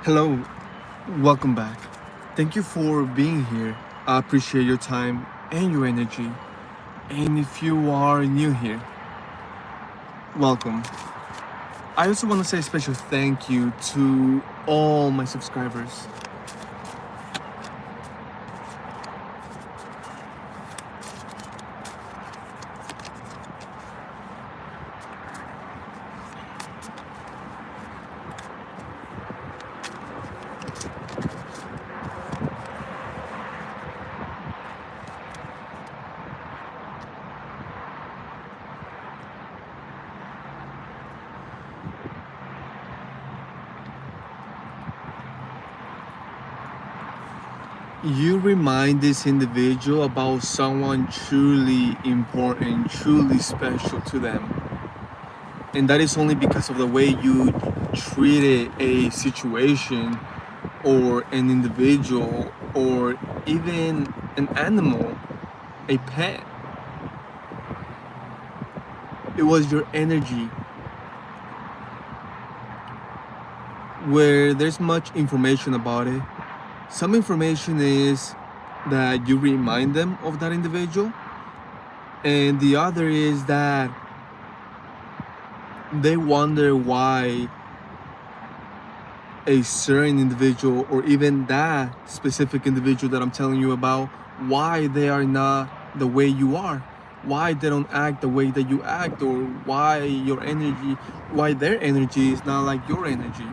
Hello, welcome back. Thank you for being here. I appreciate your time and your energy. And if you are new here, welcome. I also want to say a special thank you to all my subscribers. You remind this individual about someone truly important, truly special to them. And that is only because of the way you treated a situation or an individual or even an animal, a pet. It was your energy. Where there's much information about it, some information is that you remind them of that individual, and the other is that they wonder why a certain individual or even that specific individual that I'm telling you about, why they are not the way you are, why they don't act the way that you act, or why their energy is not like your energy.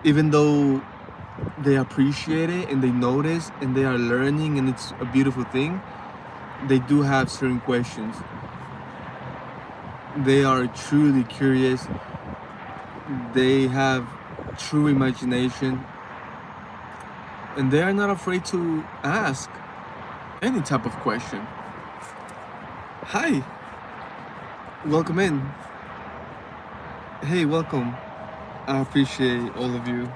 Even though they appreciate it and they notice and they are learning and it's a beautiful thing, they do have certain questions. They are truly curious, they have true imagination, and they are not afraid to ask any type of question. Hi, welcome in. Hey, welcome. I appreciate all of you.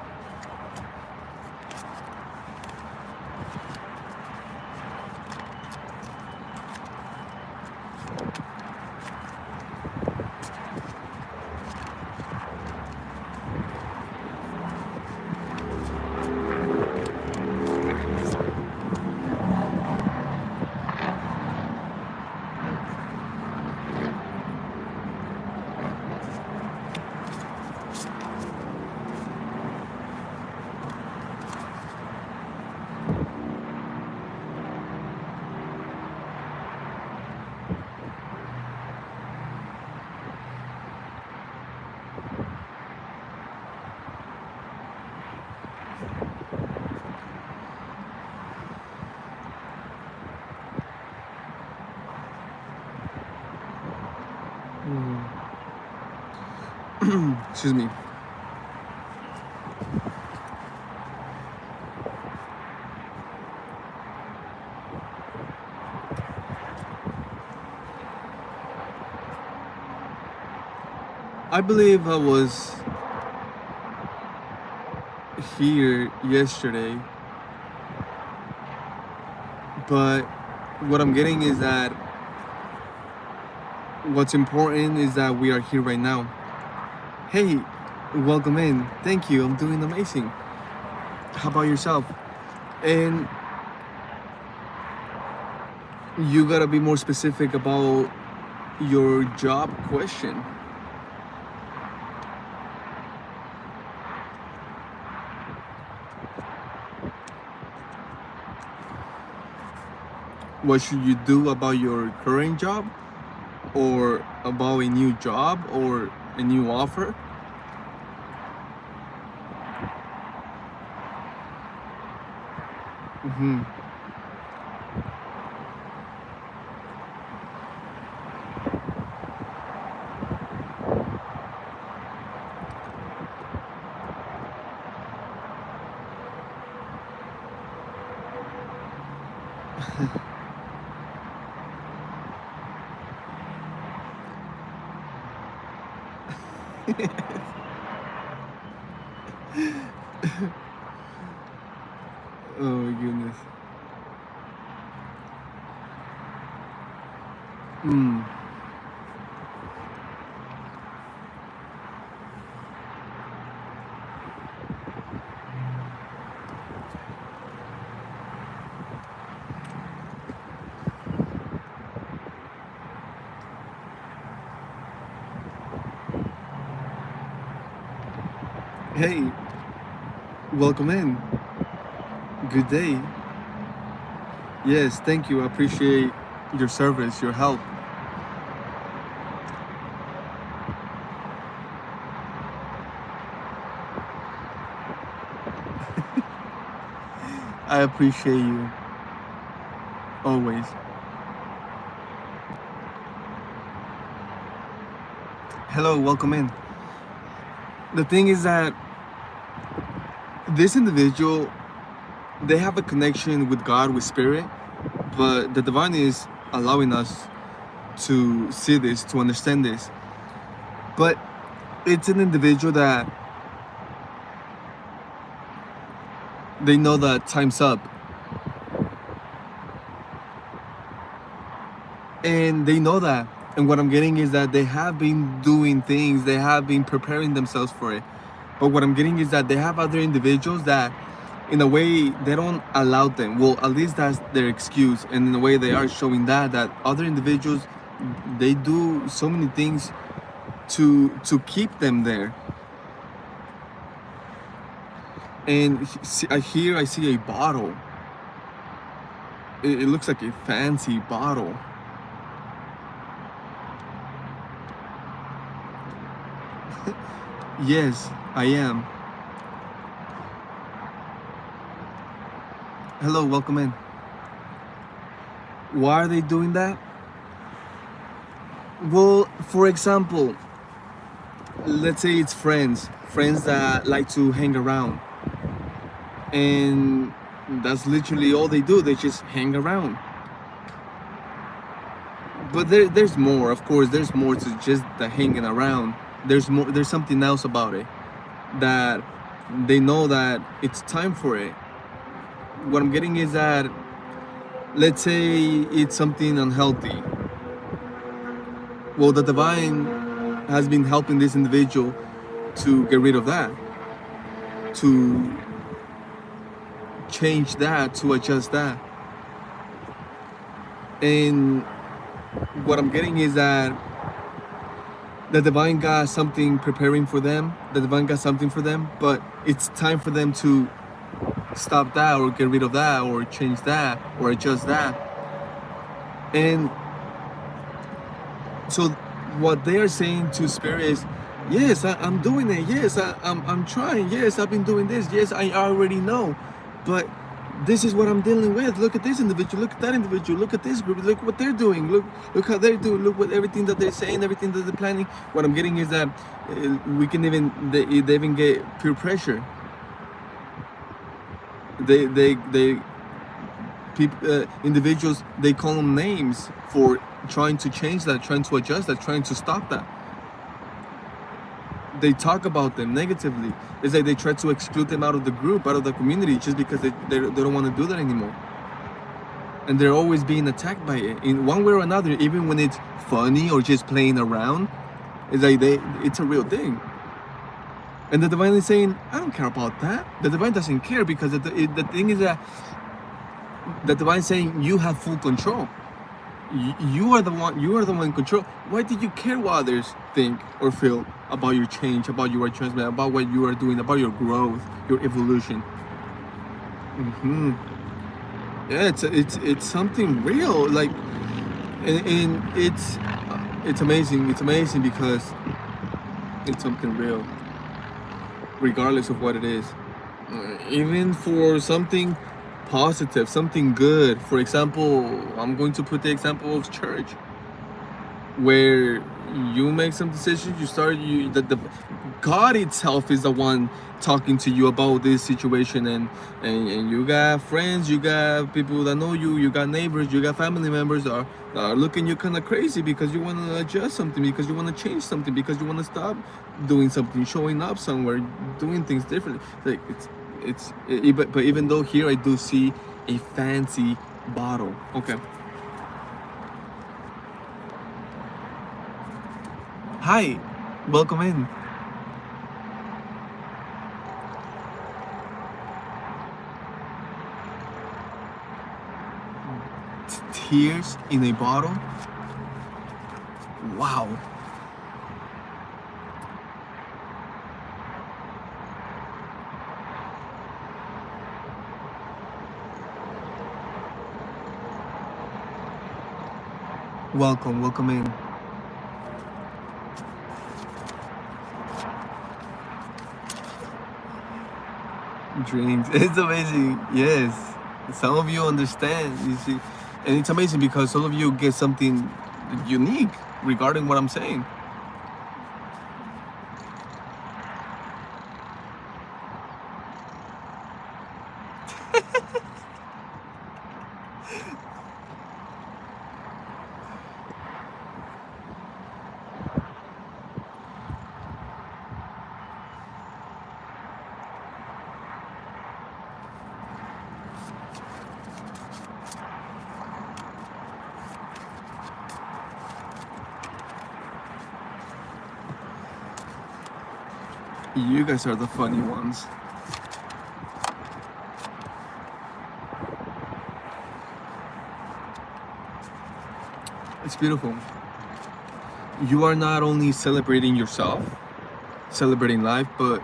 Excuse me. I believe I was here yesterday, but what I'm getting is that what's important is that we are here right now. Hey, welcome in. Thank you. I'm doing amazing. How about yourself? And you gotta be more specific about your job question. What should you do about your current job, or about a new job, or a new offer? Mm-hmm. Oh my goodness. Mm. Hey, welcome in. Good day. Yes, thank you. I appreciate your service, your help. I appreciate you always. Hello, welcome in. The thing is that this individual, they have a connection with God, with spirit, but the divine is allowing us to see this, to understand this. But it's an individual that they know that time's up. And they know that. And what I'm getting is that they have been doing things, they have been preparing themselves for it. But what I'm getting is that they have other individuals that, in a way, they don't allow them. Well, at least that's their excuse. And in a way, they are showing that other individuals, they do so many things to keep them there. And here I see a bottle. It looks like a fancy bottle. Yes, I am. Hello, welcome in. Why are they doing that? Well, for example, let's say it's friends that like to hang around. And that's literally all they do, they just hang around. But there's more, of course, there's more to just the hanging around. There's more, there's something else about it, that they know that it's time for it. What I'm getting is that, let's say it's something unhealthy. Well, the divine has been helping this individual to get rid of that, to change that, to adjust that. And what I'm getting is that the divine got something preparing for them, the divine got something for them, but it's time for them to stop that or get rid of that or change that or adjust that. And so what they are saying to spirit is, yes, I'm doing it, yes, I'm trying, yes, I've been doing this, yes, I already know, but this is what I'm dealing with. Look at this individual, look at that individual, look at this group, look what they're doing, look how they're doing, look what everything that they're saying, everything that they're planning. What I'm getting is that we can even, they even get peer pressure. People, individuals, they call them names for trying to change that, trying to adjust that, trying to stop that. They talk about them negatively. It's like they try to exclude them out of the group, out of the community, just because they don't want to do that anymore. And they're always being attacked by it in one way or another, even when it's funny or just playing around. It's like it's a real thing. And the divine is saying, I don't care about that. The divine doesn't care, because the thing is that the divine is saying you have full control. You are the one. You are the one in control. Why did you care what others think or feel about your change, about your adjustment, about what you are doing, about your growth, your evolution? Yeah, it's something real. Like, and it's amazing. It's amazing because it's something real, regardless of what it is. Even for something positive, something good. For example, I'm going to put the example of church, where you make some decisions, the God itself is the one talking to you about this situation, and you got friends, you got people that know you, you got neighbors, you got family members that are looking you kind of crazy because you want to adjust something, because you want to change something, because you want to stop doing something, showing up somewhere, doing things differently. Like but even though here I do see a fancy bottle. Okay. Hi, welcome in. Tears in a bottle. Wow. Welcome, welcome in. Dreams. It's amazing. Yes. Some of you understand. You see, and it's amazing because some of you get something unique regarding what I'm saying. You guys are the funny ones. It's beautiful. You are not only celebrating yourself, celebrating life, but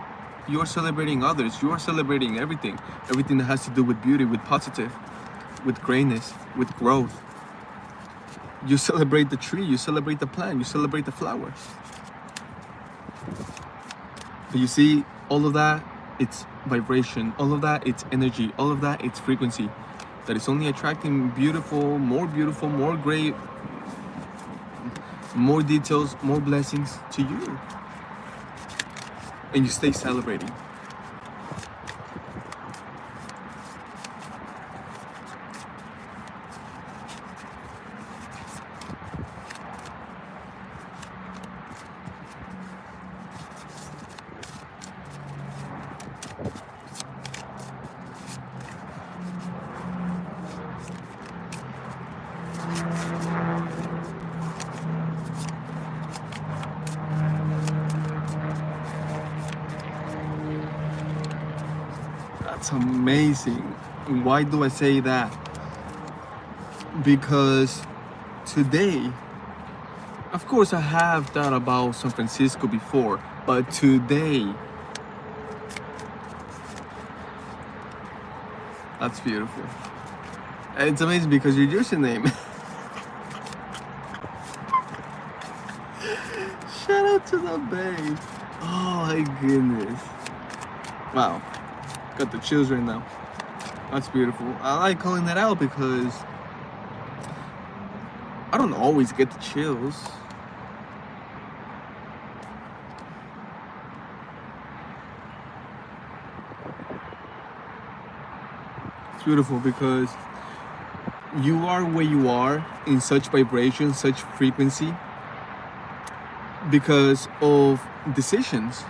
you are celebrating others. You are celebrating everything. Everything that has to do with beauty, with positive, with greatness, with growth. You celebrate the tree, you celebrate the plant, you celebrate the flowers. But you see, all of that, it's vibration. All of that, it's energy. All of that, it's frequency. That is only attracting beautiful, more great, more details, more blessings to you. And you stay celebrating. That's amazing. Why do I say that? Because today, of course, I have thought about San Francisco before, but today, that's beautiful. And it's amazing because your username. Shout out to the Bay. Oh my goodness. Wow. Got the chills right now. That's beautiful. I like calling that out because I don't always get the chills. It's beautiful because you are where you are in such vibration, such frequency, because of decisions.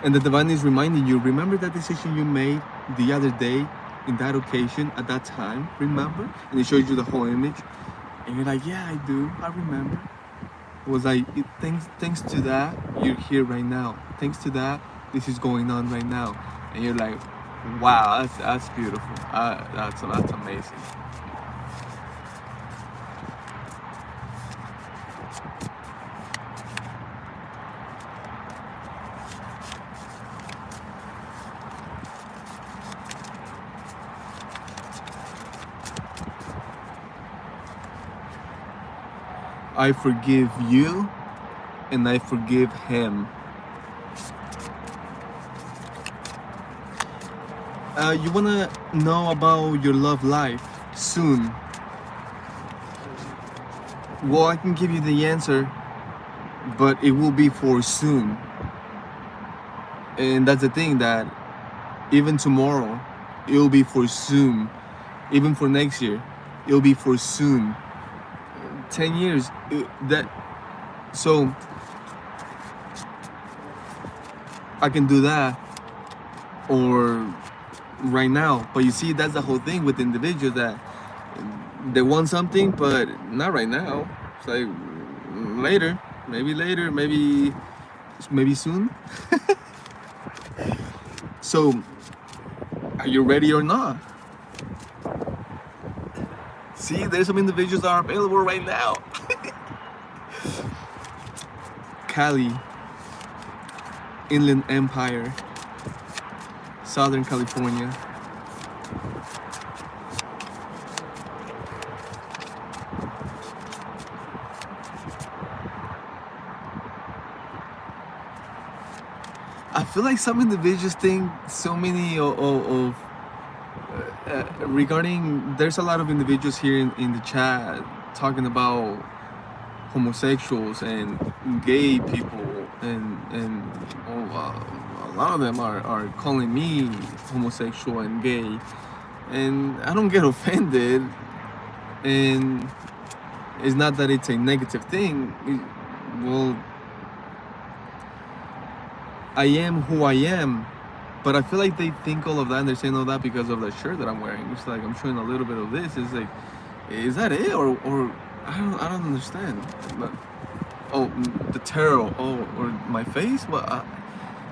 And the divine is reminding you, remember that decision you made the other day, in that occasion, at that time, remember? And it shows you the whole image. And you're like, yeah, I do, I remember. It was like, thanks to that, you're here right now. Thanks to that, this is going on right now. And you're like, wow, that's beautiful. That's amazing. I forgive you and I forgive him. You wanna know about your love life soon? Well, I can give you the answer, but it will be for soon. And that's the thing, that even tomorrow, it will be for soon. Even for next year, it will be for soon. 10 years, so I can do that, or right now. But you see, that's the whole thing with individuals, that they want something, but not right now. It's like later, maybe soon. So, are you ready or not? See, there's some individuals that are available right now. Cali, Inland Empire, Southern California. I feel like some individuals think so many of regarding. There's a lot of individuals here in the chat talking about homosexuals and gay people, and a lot of them are calling me homosexual and gay, and I don't get offended. And it's not that it's a negative thing. Well, I am who I am, but I feel like they think all of that and they're saying all that because of the shirt that I'm wearing. It's like I'm showing a little bit of this. It's like, is that it, or I don't understand. But, oh, the tarot. Oh, or my face. Well,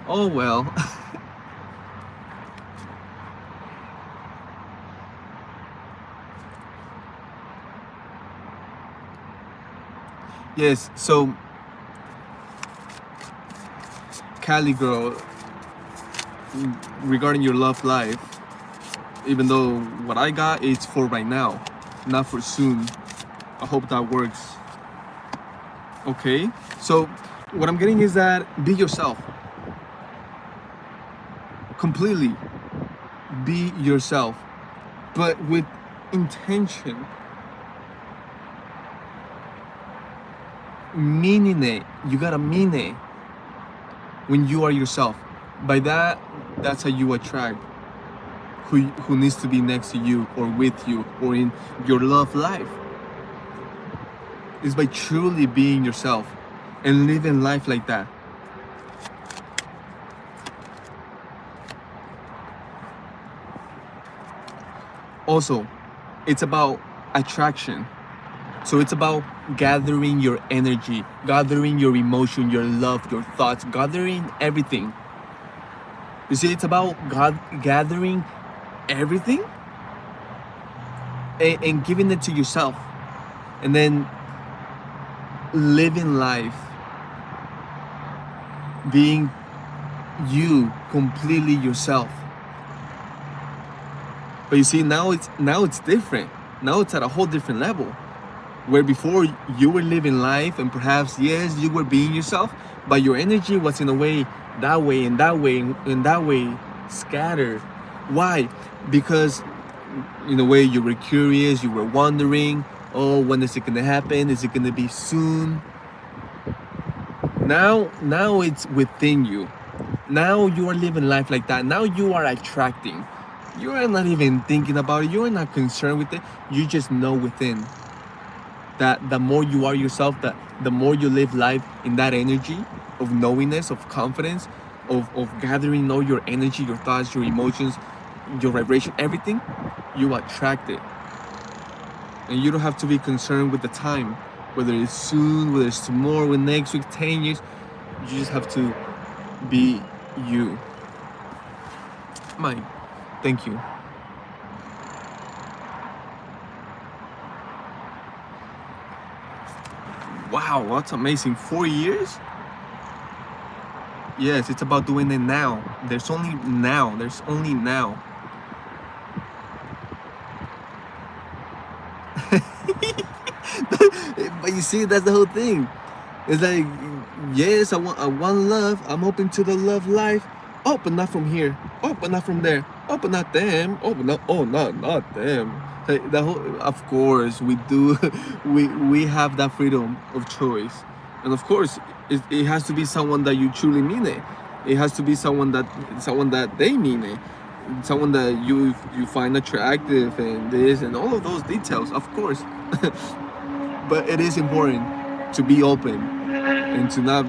oh well. Yes. So, Cali girl, regarding your love life, even though what I got is for right now, not for soon. I hope that works. Okay, so what I'm getting is that be yourself. Completely be yourself, but with intention, meaning it. You gotta mean it when you are yourself. By that, that's how you attract who needs to be next to you or with you or in your love life. Is by truly being yourself and living life like that. Also, it's about attraction. So it's about gathering your energy, gathering your emotion, your love, your thoughts, gathering everything. You see, it's about gathering everything and giving it to yourself. And then living life, being you, completely yourself. But you see, now it's different. Now it's at a whole different level. Where before you were living life and perhaps yes, you were being yourself, but your energy was in a way that way and that way and that way scattered. Why? Because in a way you were curious, you were wondering, oh, when is it gonna happen? Is it gonna be soon? Now it's within you. Now you are living life like that. Now you are attracting. You are not even thinking about it. You are not concerned with it. You just know within that the more you are yourself, that the more you live life in that energy of knowingness, of confidence, of gathering all your energy, your thoughts, your emotions, your vibration, everything, you attract it. And you don't have to be concerned with the time, whether it's soon, whether it's tomorrow, next week, 10 years. You just have to be you. Mike, thank you. Wow, that's amazing. 4 years? Yes, it's about doing it now. There's only now. There's only now. But you see, that's the whole thing. It's like, yes, I want love. I'm open to the love life. Oh, but not from here. Oh, but not from there. Oh, but not them. Oh, but not. Oh, not them. Like, the whole, of course, we do. We have that freedom of choice, and of course, it has to be someone that you truly mean it. It has to be someone that they mean it. Someone that you find attractive and this and all of those details, of course. But it is important to be open and to not.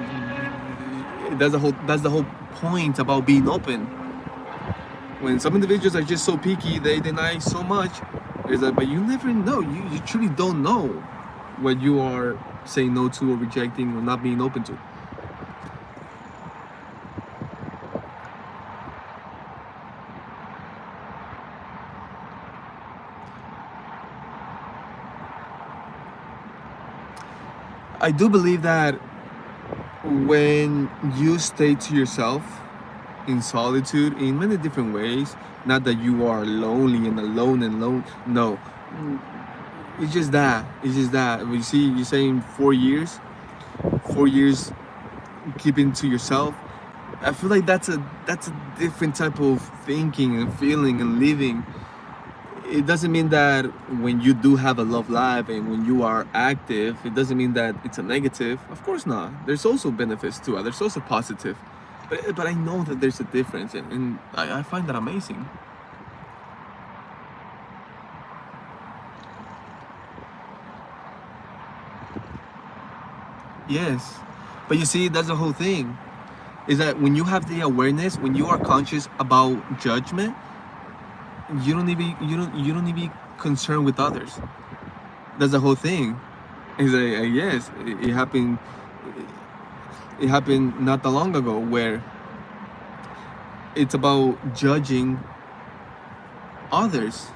That's the whole point about being open. When some individuals are just so picky, they deny so much. Is that, but you never know. You truly don't know what you are saying no to or rejecting or not being open to. I do believe that when you stay to yourself in solitude in many different ways, not that you are lonely and alone, no, it's just that you see, you're saying 4 years keeping to yourself. I feel like that's a different type of thinking and feeling and living. It doesn't mean that when you do have a love life and when you are active, it doesn't mean that it's a negative. Of course not. There's also benefits to it. There's also positive. But I know that there's a difference, and I find that amazing. Yes. But you see, that's the whole thing. Is that when you have the awareness, when you are conscious about judgment, you don't even concerned with others. That's the whole thing. Is that yes, it happened not that long ago where it's about judging others,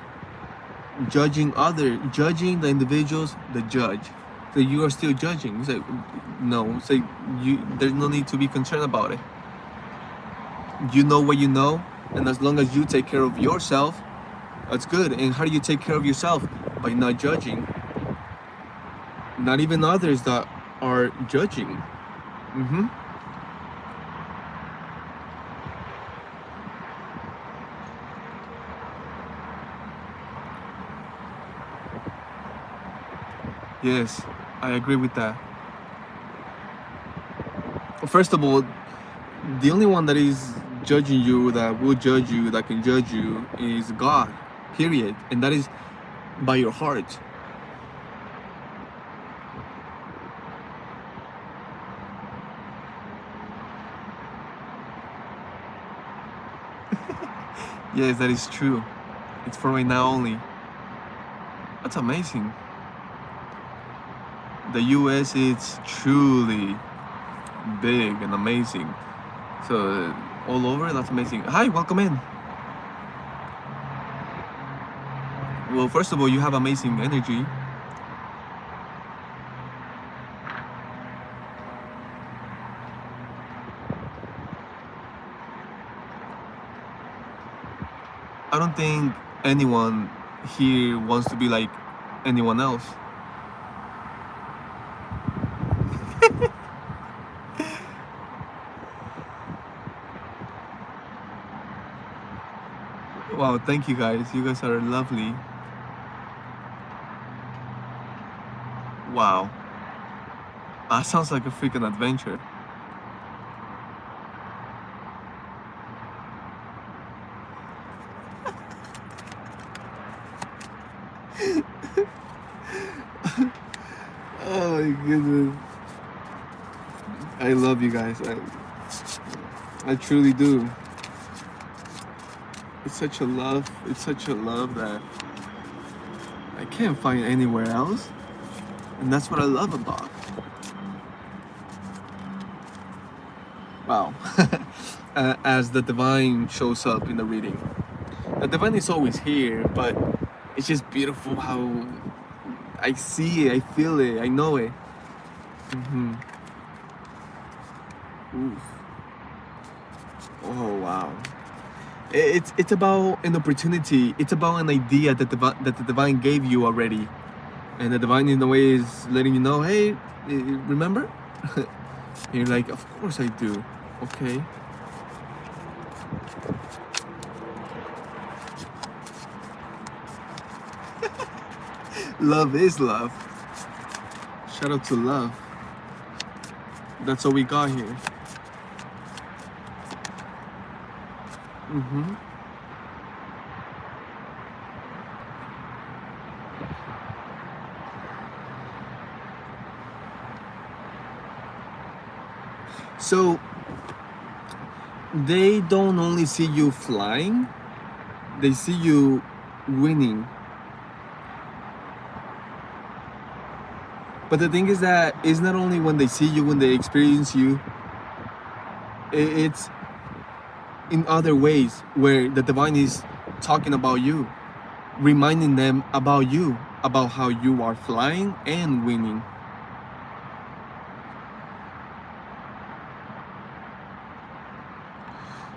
judging the individuals, the judge. So you are still judging. It's like no, it's like there's no need to be concerned about it. You know what you know, and as long as you take care of yourself, that's good. And how do you take care of yourself? By not judging, not even others that are judging. Mm-hmm. Yes, I agree with that. First of all, the only one that is judging you, that will judge you, that can judge you, is God. Period. And that is by your heart. Yes, that is true. It's for right now only. That's amazing. The US is truly big and amazing. So all over, that's amazing. Hi, welcome in. Well, first of all, you have amazing energy. I don't think anyone here wants to be like anyone else. Wow, thank you guys. You guys are lovely. Wow. That sounds like a freaking adventure. Oh my goodness. I love you guys. I truly do. It's such a love. It's such a love that I can't find anywhere else. And that's what I love about. Wow. As the divine shows up in the reading. The divine is always here, but it's just beautiful how I see it, I feel it, I know it. Mm-hmm. Oof. Oh wow. It's about an opportunity. It's about an idea that the divine gave you already, and the divine in a way is letting you know, hey, remember? And you're like, of course I do. Okay. Love is love. Shout out to love. That's all we got here. Mm-hmm. So they don't only see you flying, they see you winning. But the thing is that it's not only when they see you, when they experience you, it's in other ways where the divine is talking about you, reminding them about you, about how you are flying and winning.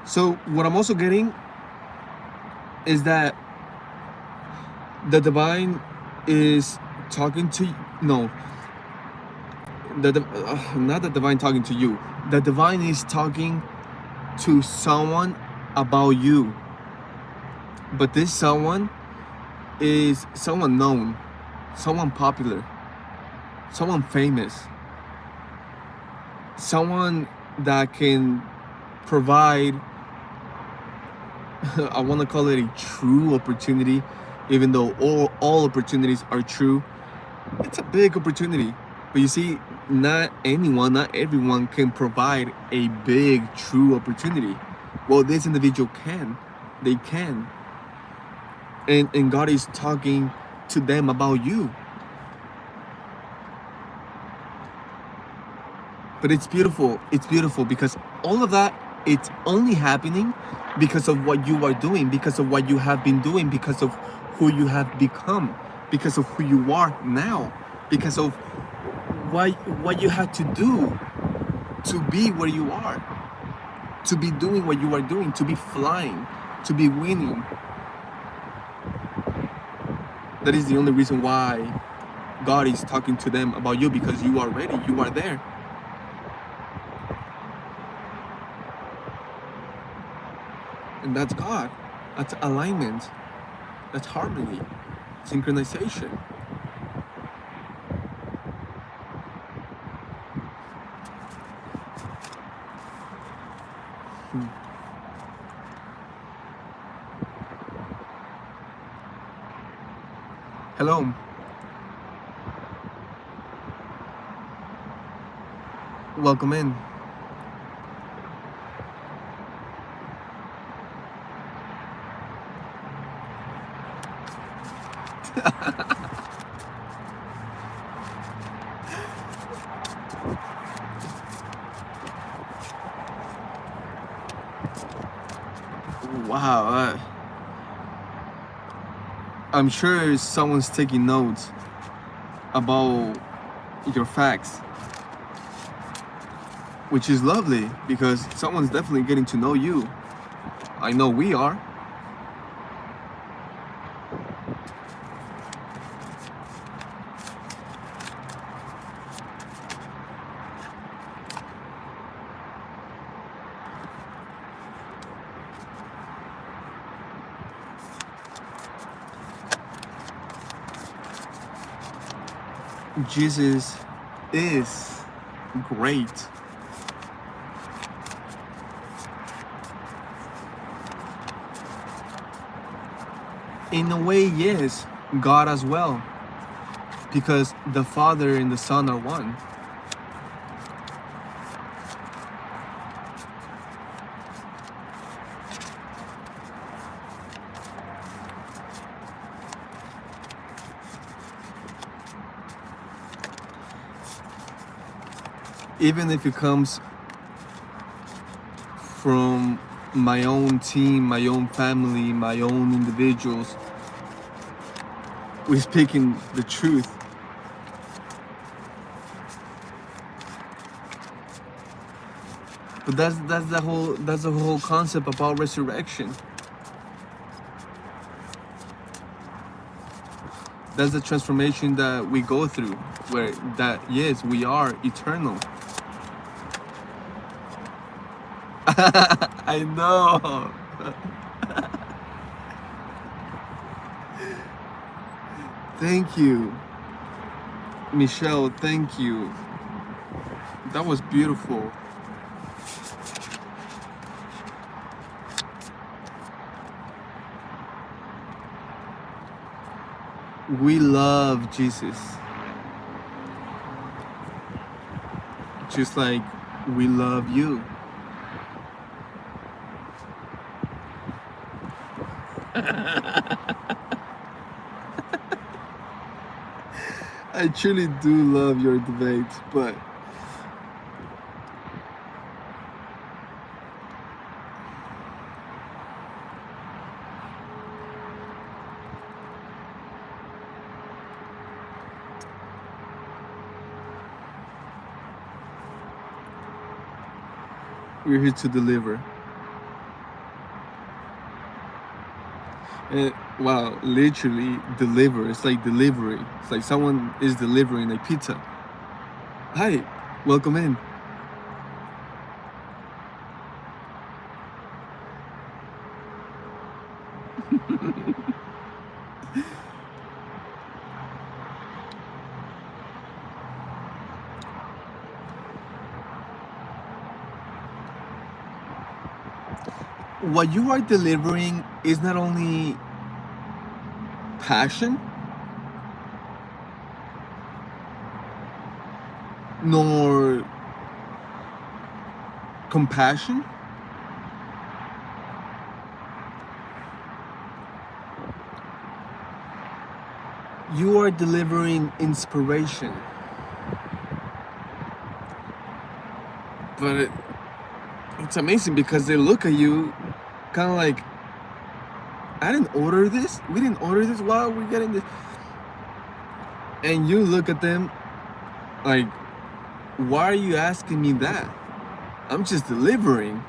So what I'm also getting is that the divine is talking to no, not the divine talking to you. The divine is talking to someone about you, but this someone is someone known, someone popular, someone famous, someone that can provide I want to call it a true opportunity, even though all opportunities are true. It's a big opportunity, but you see, not everyone can provide a big true opportunity. Well, this individual can. They can. And God is talking to them about you. But it's beautiful. It's beautiful because all of that, it's only happening because of what you are doing, because of what you have been doing, because of who you have become, because of who you are now, because of what you had to do to be where you are, to be doing what you are doing, to be flying, to be winning. That is the only reason why God is talking to them about you, because you are ready, you are there. And that's God. That's alignment. That's harmony. Synchronization. Hello. Welcome in. Wow. I'm sure someone's taking notes about your facts, which is lovely because someone's definitely getting to know you. I know we are. Jesus is great. In a way, yes, God as well, because the Father and the Son are one. Even if it comes from my own team, my own family, my own individuals, we're speaking the truth. But that's the whole concept about resurrection. That's the transformation that we go through, where that yes, we are eternal. I know. Thank you, Michelle. Thank you. That was beautiful. We love Jesus, just like we love you. I truly do love your debates, but we're here to deliver. And wow, literally deliver. It's like delivery. It's like someone is delivering a pizza. Hi, welcome in. what you are delivering is not only passion nor compassion. You are delivering inspiration. But it's amazing because they look at you kind of like, I didn't order this. We didn't order this. Why are we getting this? And you look at them like, why are you asking me that? I'm just delivering.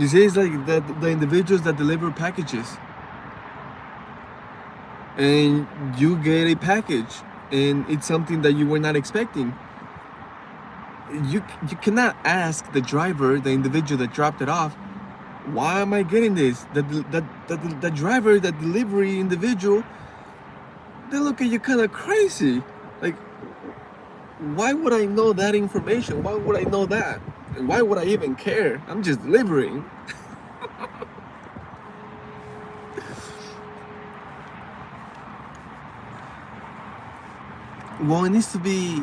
You see, it's like the individuals that deliver packages. And you get a package and it's something that you were not expecting. You cannot ask the driver, the individual that dropped it off, why am I getting this? The driver, the delivery individual, they look at you kind of crazy. Like, why would I know that information? Why would I know that? And why would I even care? I'm just delivering. Well, it needs to be.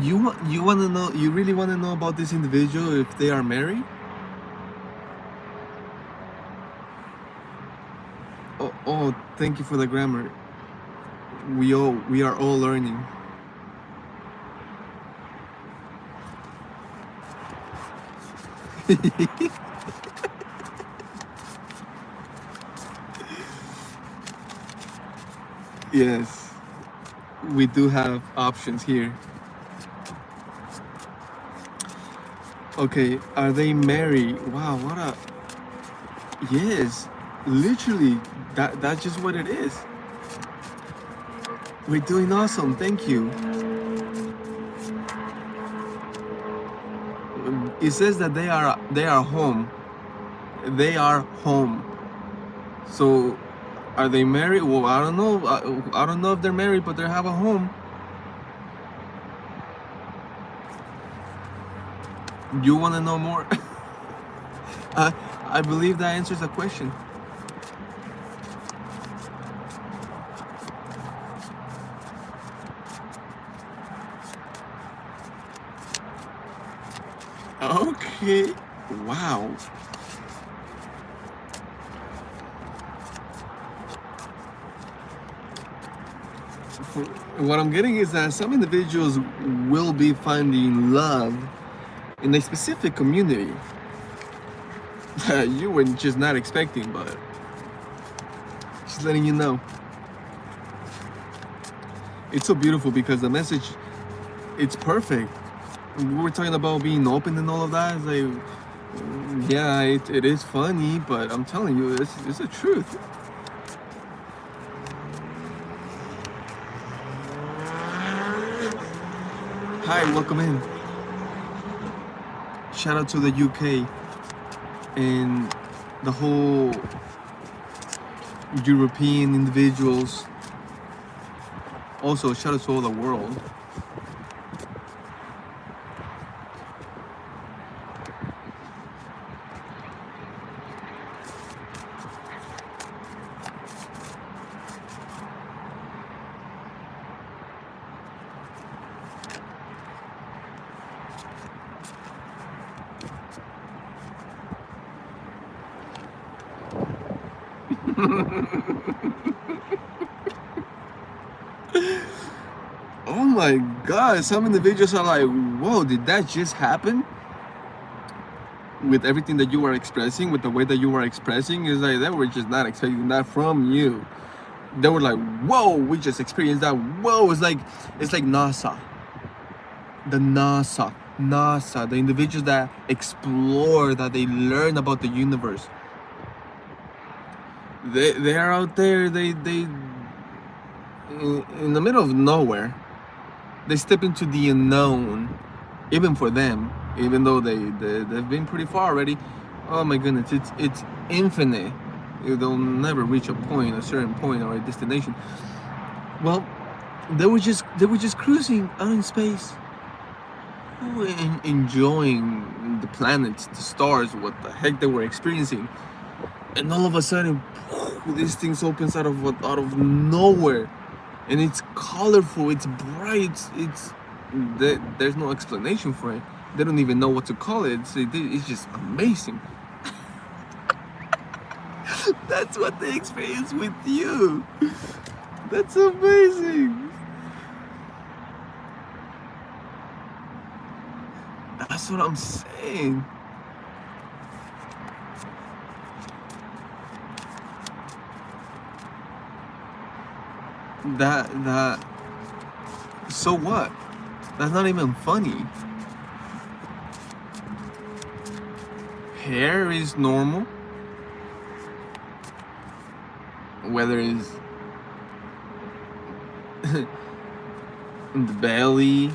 You want to know? You really want to know about this individual if they are married? Oh, thank you for the grammar. We are all learning. Yes, we do have options here. Okay, are they married? Wow, what a... Yes, literally, that's just what it is. We're doing awesome, thank you. It says that they are home. They are home. So, are they married? Well, I don't know. I don't know if they're married, but they have a home. You want to know more? I believe that answers the question. Okay. Wow. What I'm getting is that some individuals will be finding love in a specific community that you were just not expecting, but just letting you know. It's so beautiful because the message, it's perfect. We were talking about being open and all of that. It's like, yeah, it is funny, but I'm telling you, it's the truth. Hi, welcome in. Shout out to the UK and the whole European individuals. Also, shout out to all the world. Oh my God, some individuals are like, whoa, did that just happen? With everything that you were expressing, with the way that you were expressing, is like, they were just not expecting that from you. They were like, whoa, we just experienced that. Whoa, it's like NASA. The NASA, the individuals that explore, that they learn about the universe. They are out there, they in the middle of nowhere. They step into the unknown, even for them, even though they've been pretty far already. Oh my goodness, it's infinite. They'll never reach a certain point or a destination. Well, they were just cruising out in space. enjoying the planets, the stars, what the heck they were experiencing, and all of a sudden, this thing opens out of nowhere, and it's colorful, it's bright, there's no explanation for it. They don't even know what to call it. It's just amazing. That's what they experience with you. That's amazing. That's what I'm saying. That so what? That's not even funny. Hair is normal. Whether it's in the belly,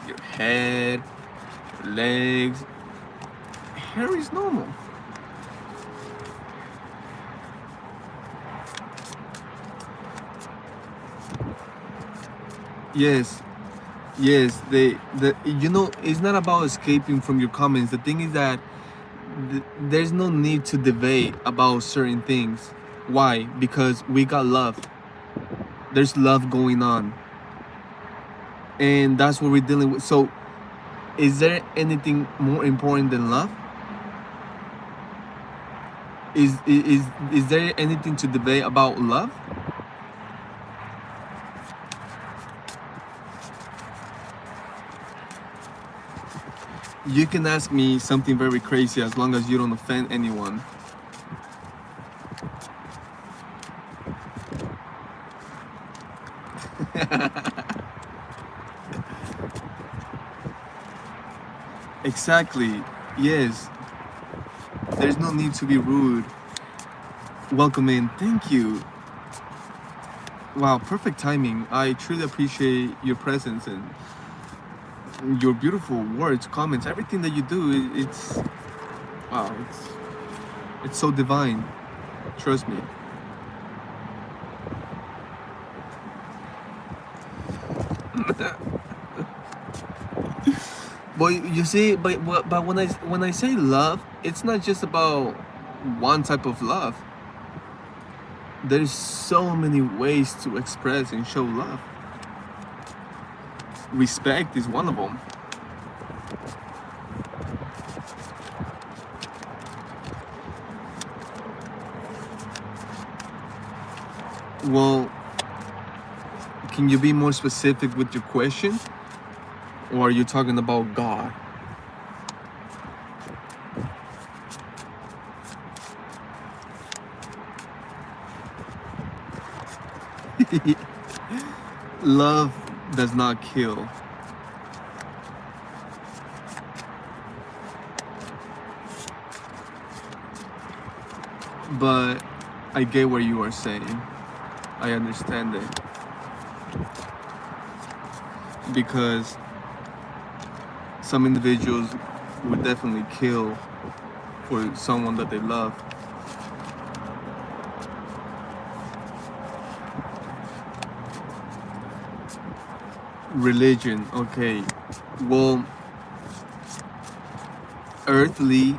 your head, your legs, hair is normal. Yes, yes. It's not about escaping from your comments. The thing is that there's no need to debate about certain things. Why? Because we got love. There's love going on, and that's what we're dealing with. So, is there anything more important than love? Is there anything to debate about love? You can ask me something very crazy as long as you don't offend anyone. Exactly. Yes. There's no need to be rude. Welcome in. Thank you. Wow, perfect timing. I truly appreciate your presence and your beautiful words, comments, everything that you do. It's wow. It's so divine. Trust me. But you see, but when I say love, it's not just about one type of love. There's so many ways to express and show love. Respect is one of them. Well, can you be more specific with your question? Or are you talking about God? Love does not kill. But I get what you are saying. I understand it. Because some individuals would definitely kill for someone that they love. Religion, okay. Well, earthly,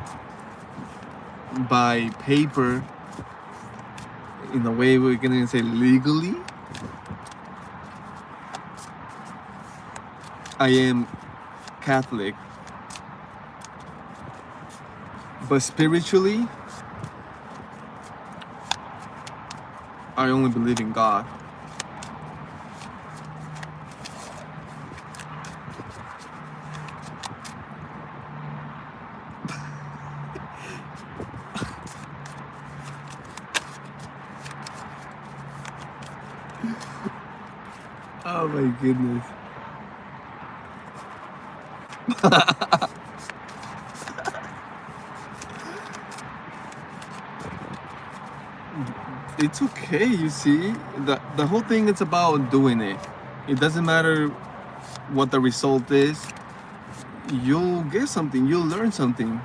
by paper, in a way we're gonna say legally, I am Catholic. But spiritually, I only believe in God. Oh my goodness. It's okay, you see. The whole thing is about doing it. It doesn't matter what the result is. You'll get something, you'll learn something.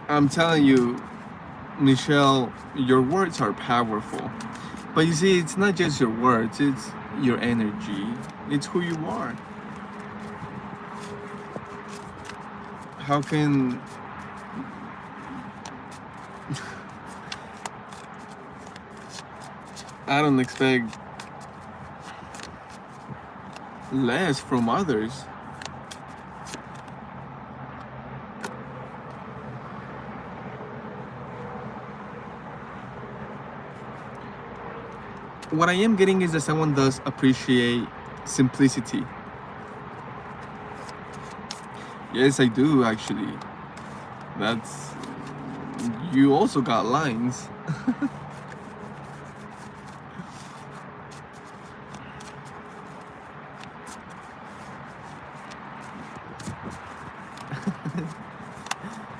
I'm telling you, Michelle, your words are powerful. But you see, it's not just your words, it's your energy. It's who you are. How can I don't expect less from others. What I am getting is that someone does appreciate simplicity. Yes, I do actually. That's you also got lines.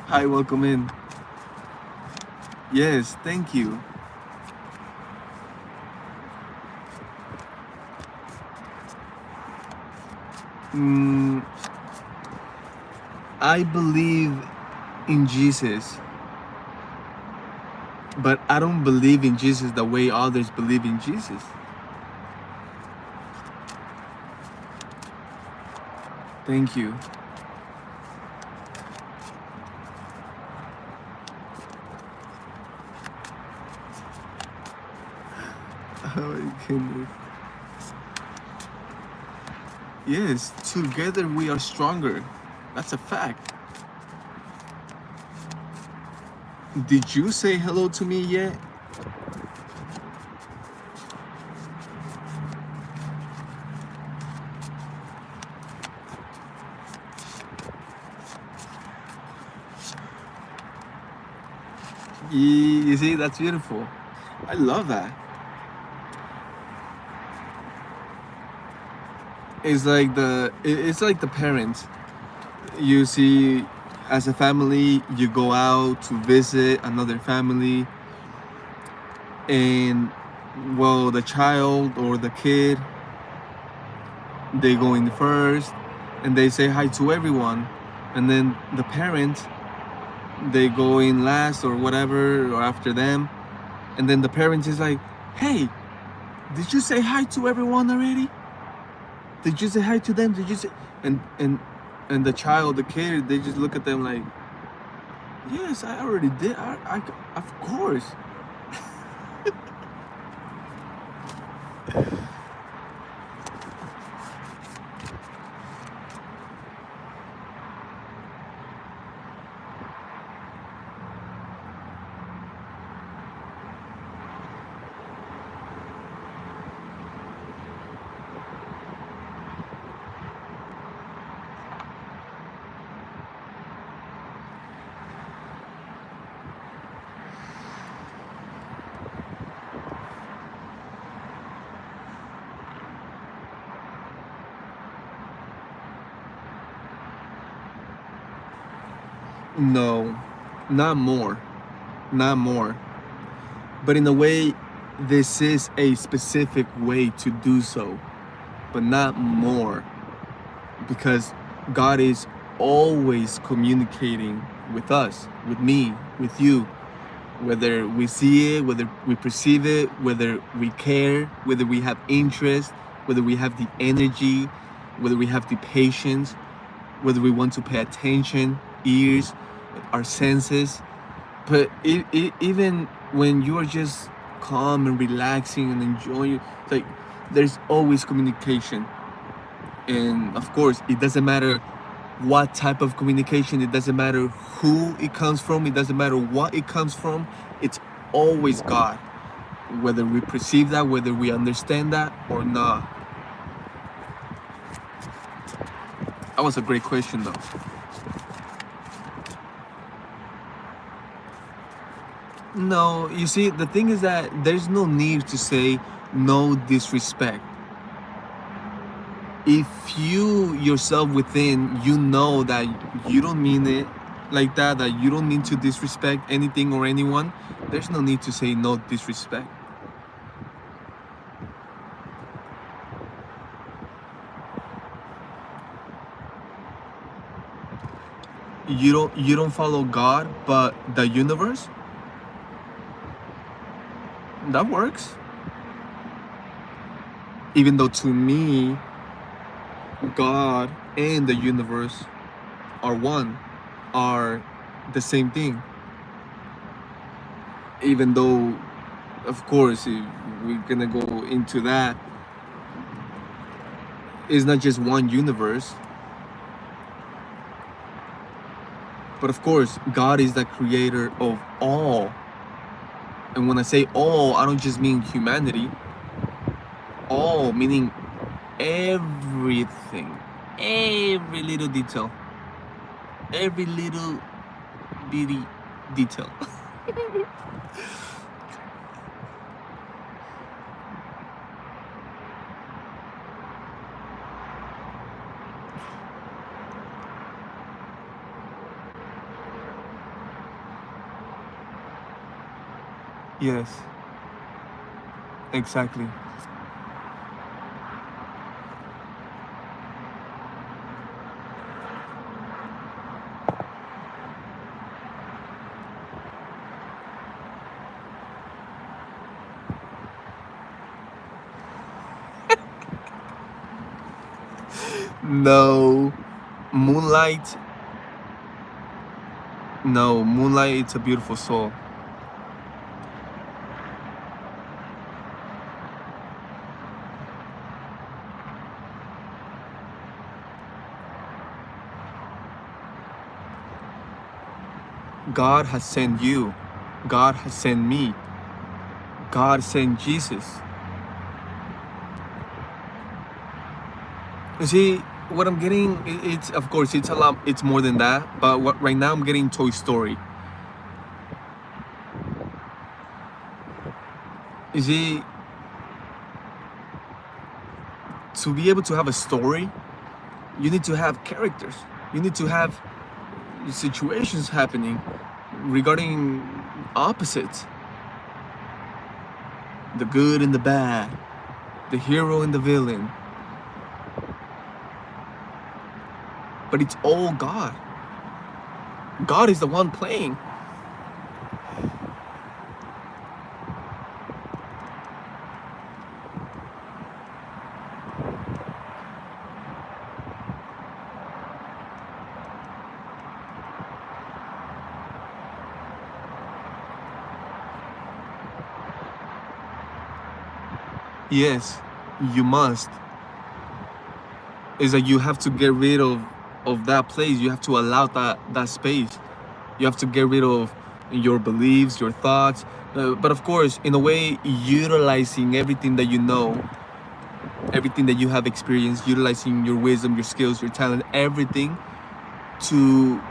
Hi, welcome in. Yes, thank you. Mm, I believe in Jesus, but I don't believe in Jesus the way others believe in Jesus. Thank you. Oh my goodness. Yes, together we are stronger. That's a fact. Did you say hello to me yet? You see, that's beautiful. I love that. It's like the parents. You see, as a family, you go out to visit another family, and well, the child or the kid, they go in first, and they say hi to everyone, and then the parent, they go in last or whatever or after them, and then the parent is like, "Hey, did you say hi to everyone already? Did you say hi to them? Did you say?" And the child, the kid, they just look at them like, "Yes, I already did. I of course." No, not more, not more. But in a way, this is a specific way to do so, but not more, because God is always communicating with us, with me, with you, whether we see it, whether we perceive it, whether we care, whether we have interest, whether we have the energy, whether we have the patience, whether we want to pay attention, ears, our senses. But even when you are just calm and relaxing and enjoying, like there's always communication. And of course, it doesn't matter what type of communication, it doesn't matter who it comes from, it doesn't matter what it comes from, it's always God. Whether we perceive that, whether we understand that or not. That was a great question though. No, you see, the thing is that there's no need to say no disrespect. If you yourself within, you know that you don't mean it like that, that you don't mean to disrespect anything or anyone, there's no need to say no disrespect. you don't follow God, but the universe, that works. Even though to me, God and the universe are one, are the same thing. Even though, of course, if we're gonna go into that, it's not just one universe. But of course, God is the creator of all. And when I say all, I don't just mean humanity. All meaning everything, every little detail, every little bitty detail. Yes, exactly. No, moonlight. No, moonlight. It's a beautiful soul. God has sent you. God has sent me. God sent Jesus. You see, what I'm getting, it's of course it's a lot. It's more than that. But what right now I'm getting Toy Story. You see, to be able to have a story, you need to have characters. You need to have situations happening regarding opposites, the good and the bad, the hero and the villain. But it's all God. God is the one playing. Yes, you must. Is that you have to get rid of that place. You have to allow that space. You have to get rid of your beliefs, your thoughts. But of course, in a way, utilizing everything that you know, everything that you have experienced, utilizing your wisdom, your skills, your talent, everything to,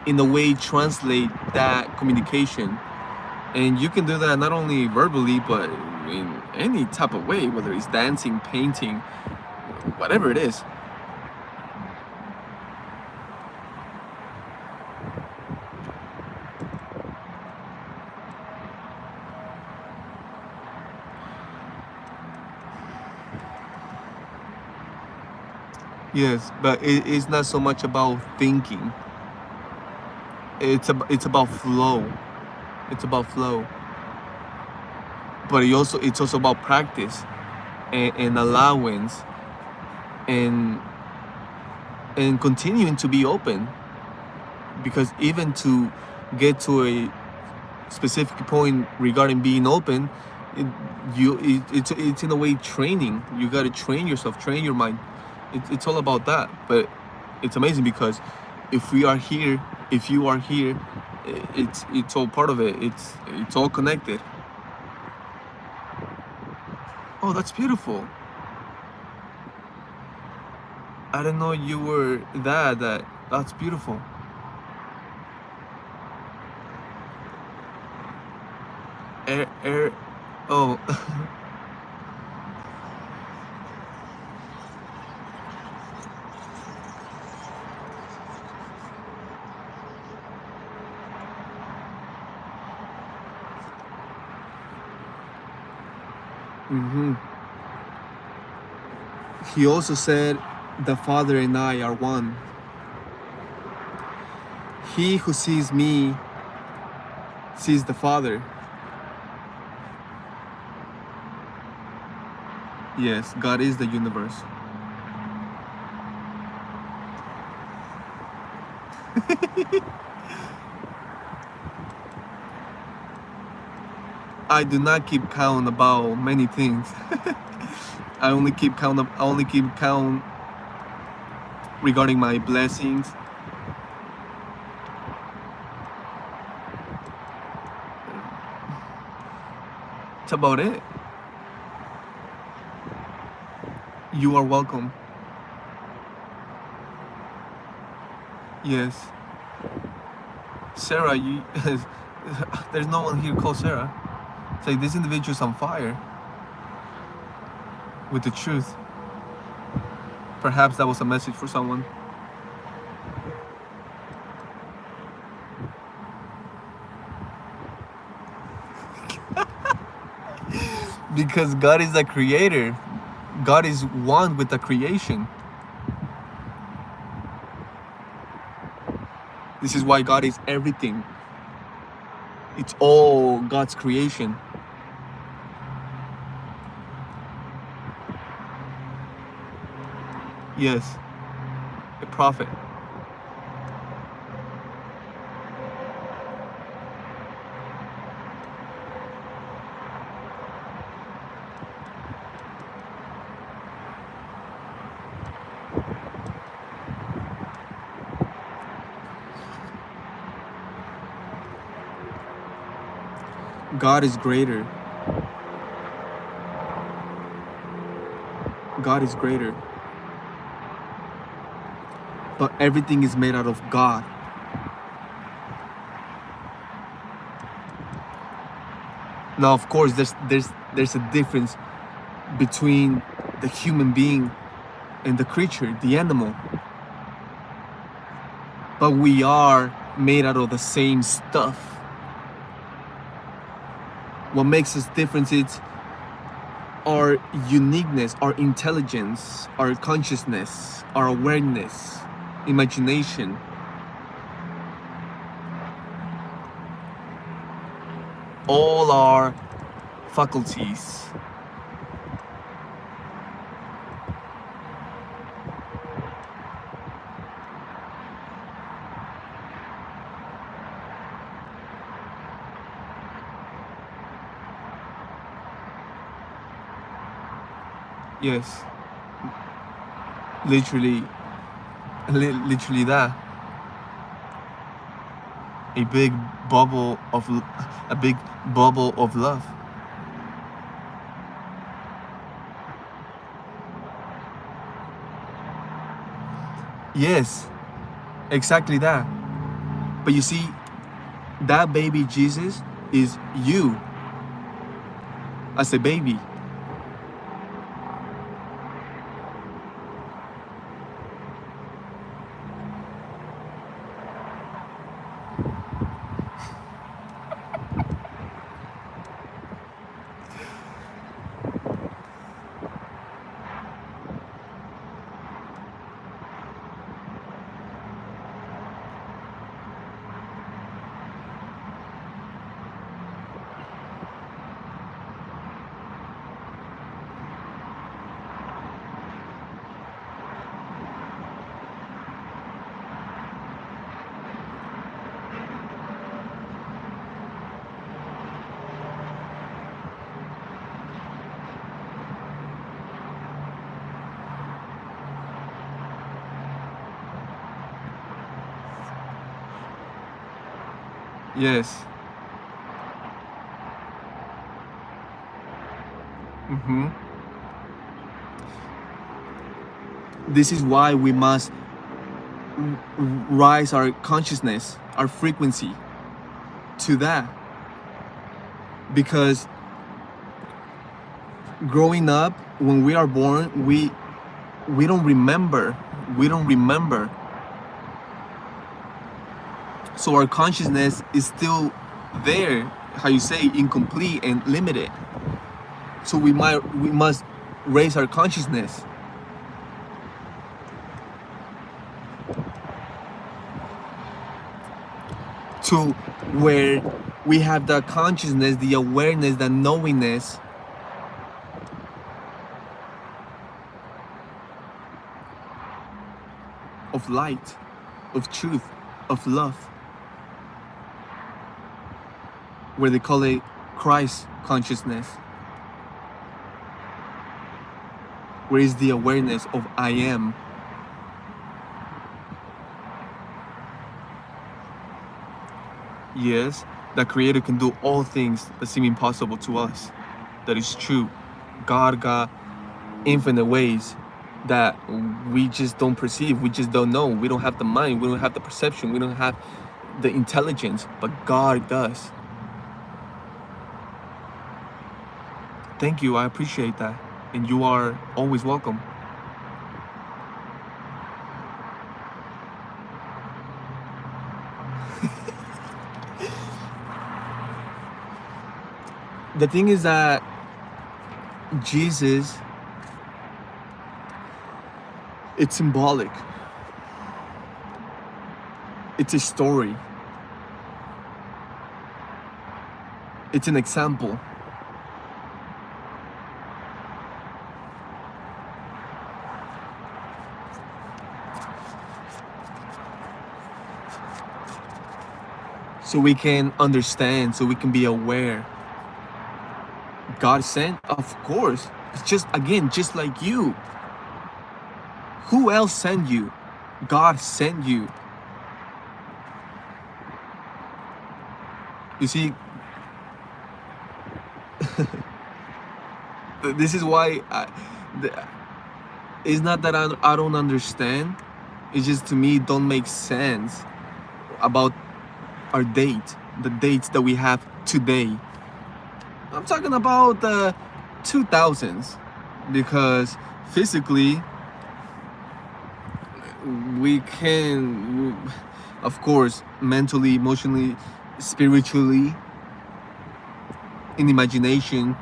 in a way, translate that communication. And you can do that not only verbally, but in any type of way, whether it's dancing, painting, whatever it is. Yes, but it's not so much about thinking. It's about flow. It's about flow. But it's also about practice and allowance and continuing to be open. Because even to get to a specific point regarding being open, it's in a way training. You got to train yourself, train your mind. It's all about that. But it's amazing because if we are here, if you are here, it's all part of it. It's all connected. Oh, that's beautiful. I didn't know you were that's beautiful. Air, oh. hmm He also said, "The Father and I are one." He who sees me sees the Father. Yes, God is the universe. I do not keep count about many things. I only keep count regarding my blessings. That's about it. You are welcome. Yes. Sarah, you there's no one here called Sarah. It's like this individual's on fire with the truth. Perhaps that was a message for someone. Because God is the creator. God is one with the creation. This is why God is everything. It's all God's creation. Yes, a prophet. God is greater. God is greater. But everything is made out of God. Now, of course, there's a difference between the human being and the creature, the animal. But we are made out of the same stuff. What makes us different is our uniqueness, our intelligence, our consciousness, our awareness, imagination. All our faculties. Yes, literally that. A big bubble of love. Yes, exactly that. But you see, that baby Jesus is you as a baby. Yes. This is why we must rise our consciousness, our frequency to that. Because growing up, when we are born, we don't remember. We don't remember. So our consciousness is still there, how you say, incomplete and limited. So we must raise our consciousness. to where we have the consciousness, the awareness, the knowingness of light, of truth, of love, where they call it Christ consciousness, where is the awareness of I am. Yes, the Creator can do all things that seem impossible to us. That is true. God got infinite ways that we just don't perceive, we just don't know. We don't have the mind, we don't have the perception, we don't have the intelligence, but God does. Thank you, I appreciate that. And you are always welcome. The thing is that Jesus, it's symbolic. It's a story. It's an example. So we can understand, so we can be aware. God sent, of course. It's just, again, just like you. Who else sent you? God sent you. You see, this is why it's not that I don't understand. It's just, to me, it don't make sense about our date, the dates that we have today. I'm talking about the 2000s, because physically we can, of course, mentally, emotionally, spiritually, in imagination,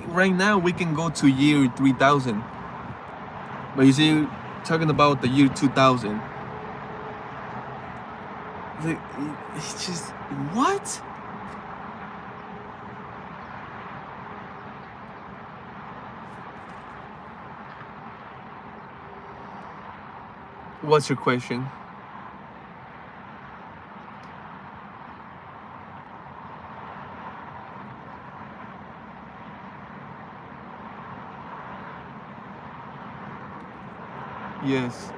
right now we can go to year 3000. But you see, talking about the year 2000, it's just, what? What's your question? Yes.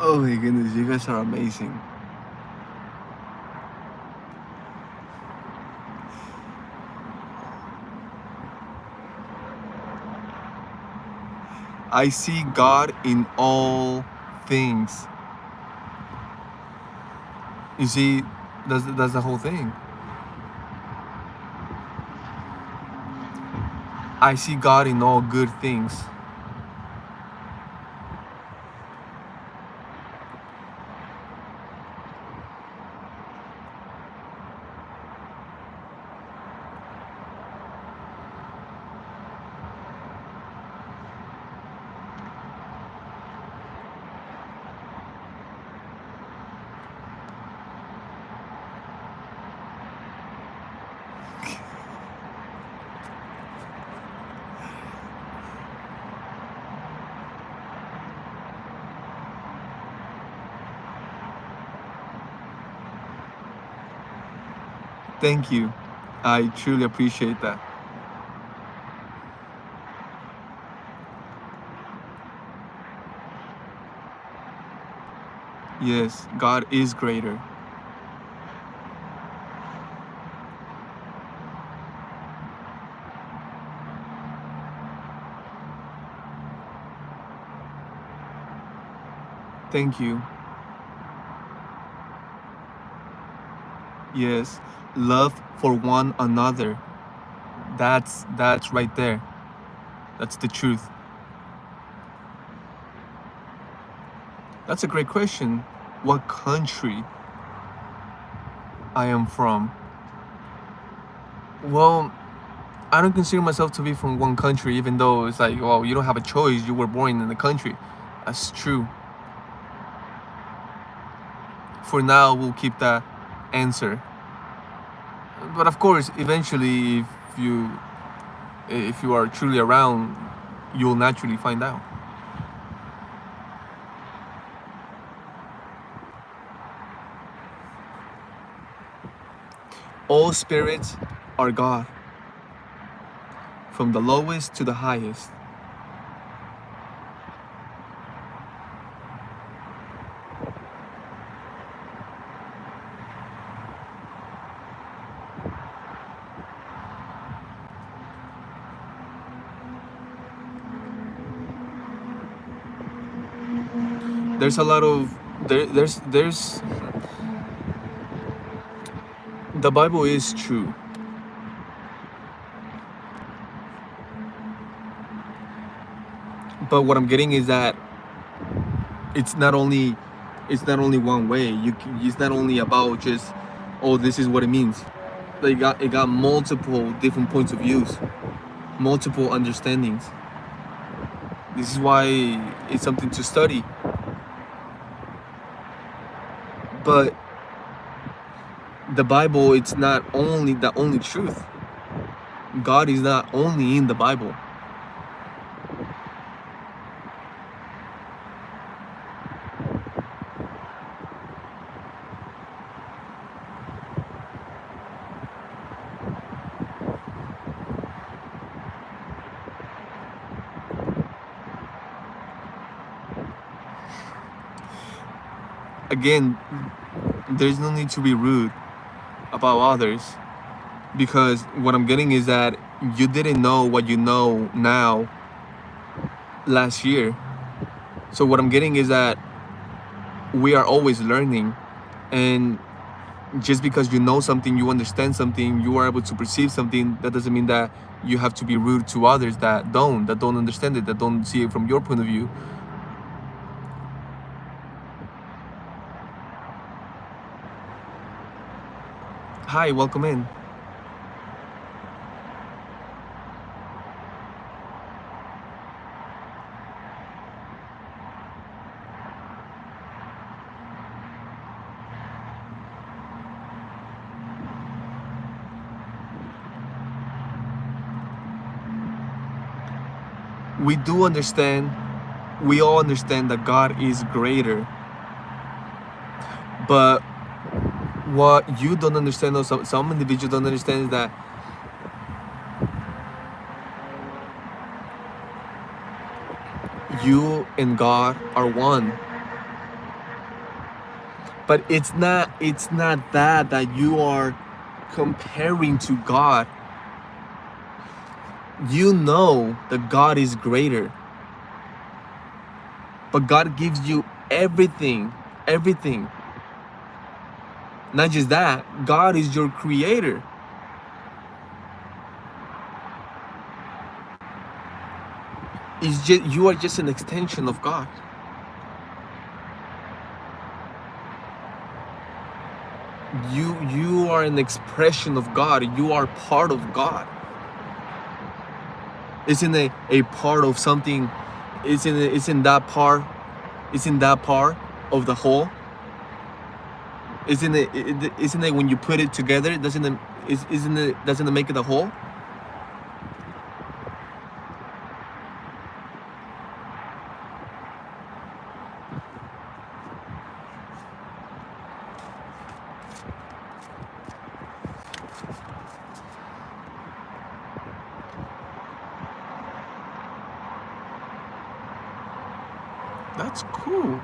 Oh my goodness, you guys are amazing. I see God in all things. You see, that's the whole thing. I see God in all good things. Thank you. I truly appreciate that. Yes, God is greater. Thank you. Yes, love for one another. That's right there. That's the truth. That's a great question. What country I am from? Well, I don't consider myself to be from one country, even though it's like, well, you don't have a choice. You were born in the country. That's true. For now, we'll keep that answer. But of course, eventually, if you are truly around, you'll naturally find out. All spirits are God, from the lowest to the highest. There's a lot of there's the Bible is true. But what I'm getting is that it's not only one way. It's not only about just, oh, this is what it means. It got multiple different points of views, multiple understandings. This is why it's something to study. But the Bible, it's not only the only truth. God is not only in the Bible. Again, there's no need to be rude about others, because what I'm getting is that you didn't know what you know now last year. So what I'm getting is that we are always learning, and just because you know something, you understand something, you are able to perceive something, that doesn't mean that you have to be rude to others that don't understand it, that don't see it from your point of view. Hi, welcome in. We all understand that God is greater. But what you don't understand, or some individuals don't understand, is that you and God are one. But it's not that you are comparing to God. You know that God is greater. But God gives you everything. Not just that, God is your creator. You are just an extension of God. You are an expression of God. You are part of God. Isn't a part of something? Isn't that part of the whole? Isn't it when you put it together, doesn't it make it a whole? That's cool.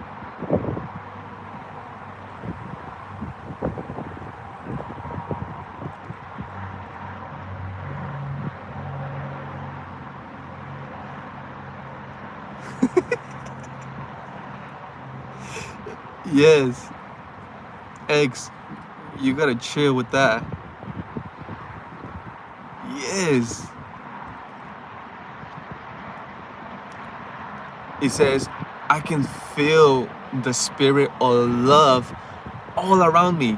Yes, X, you gotta chill with that. Yes. It says, I can feel the spirit of love all around me.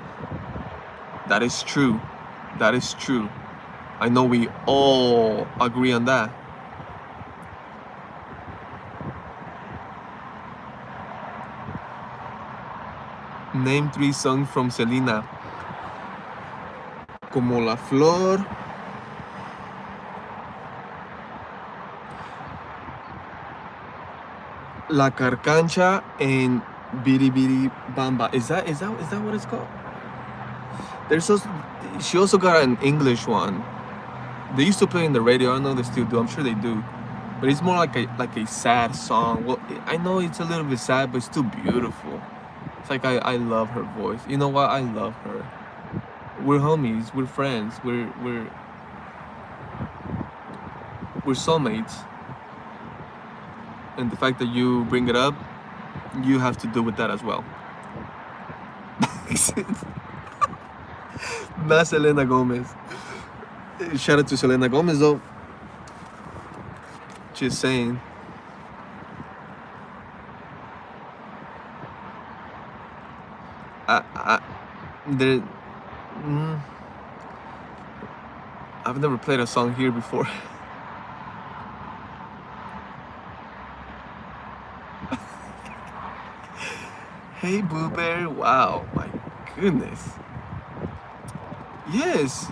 That is true. That is true. I know we all agree on that. Name 3 songs from Selena. Como la flor. La Carcancha and Biri Biri Bamba. Is that what it's called? There's also, she also got an English one. They used to play in the radio. I don't know if they still do. I'm sure they do. But it's more like a sad song. Well, I know it's a little bit sad, but it's still beautiful. It's like I love her voice. You know what? I love her. We're homies. We're friends. We're soulmates. And the fact that you bring it up, you have to do with that as well. Not Selena Gomez. Shout out to Selena Gomez though. Just saying. There. I've never played a song here before. Hey Boo Bear, wow, my goodness. Yes,